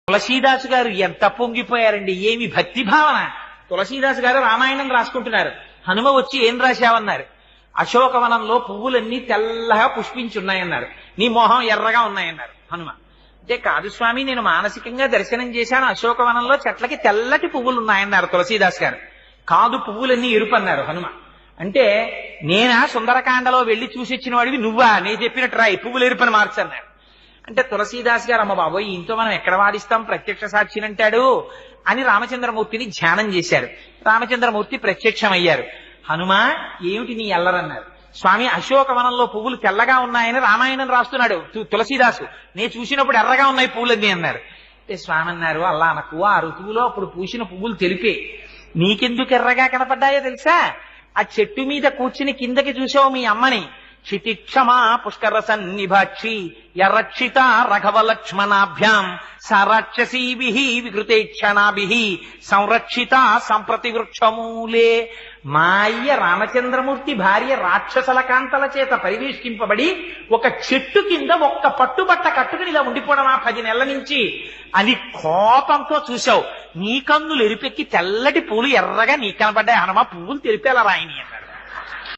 తులసీదాసు గారు ఎంత పొంగిపోయారండి, ఏమి భక్తి భావన. తులసీదాసు గారు రామాయణం రాసుకుంటున్నారు. హనుమ వచ్చి ఏం రాశావన్నారు. అశోకవనంలో పువ్వులన్నీ తెల్లగా పుష్పించున్నాయన్నారు. నీ మొహం ఎర్రగా ఉన్నాయన్నారు హనుమ. అంటే కాదు స్వామి, నేను మానసికంగా దర్శనం చేశాను, అశోకవనంలో చెట్లకి తెల్లటి పువ్వులు ఉన్నాయన్నారు తులసీదాస్ గారు. కాదు, పువ్వులన్నీ ఎరుపు అన్నారు హనుమ. అంటే నేనా సుందరకాండలో వెళ్లి చూసొచ్చిన వాడివి నువ్వా, నేను చెప్పినట్టు రాయి పువ్వులు ఎరుపని మార్చన్నారు. అంటే తులసీదాస్ గారు, అమ్మ బాబోయ్ ఇంతో మనం ఎక్కడ వాదిస్తాం, ప్రత్యక్ష సాక్షినంటాడు అని రామచంద్రమూర్తిని ధ్యానం చేశారు. రామచంద్రమూర్తి ప్రత్యక్షమయ్యారు. హనుమ ఏమిటి నీ ఎల్లరన్నారు. స్వామి, అశోకవనంలో పువ్వులు తెల్లగా ఉన్నాయని రామాయణం రాస్తున్నాడు తులసీదాసు, నేను చూసినప్పుడు ఎర్రగా ఉన్నాయి పువ్వులన్నీ అన్నారు. అంటే స్వామి అన్నారు, అల్లా అనకు, ఆ ఋతువులో అప్పుడు పూసిన పువ్వులు తెలిపే, నీకెందుకు ఎర్రగా కనపడ్డాయో తెలుసా, ఆ చెట్టు మీద కూర్చుని కిందకి చూసావు మీ అమ్మని, క్షితిక్షమా పుష్కర సన్నిభాక్షి యరక్షిత రఘవ లక్ష్మణాభ్యాం సరాక్షసీభి వికృతేక్షణాభి సంరక్షిత సంప్రతి వృక్షమూలే. మా అయ్య రామచంద్రమూర్తి భార్య రాక్షసల కాంతల చేత పరివేష్టింపబడి ఒక చెట్టు కింద ఒక్క పట్టుబట్ట కట్టుకుని ఇలా ఉండిపోవడం ఆ 10 నెలల నుంచి, అది కోపంతో చూశావు, నీ కన్నులు ఎరిపెక్కి తెల్లటి పూలు ఎర్రగా నీ కనబడ్డాయి హనుమ, పువ్వులు తెలిపేలా రాయిని అన్నారు.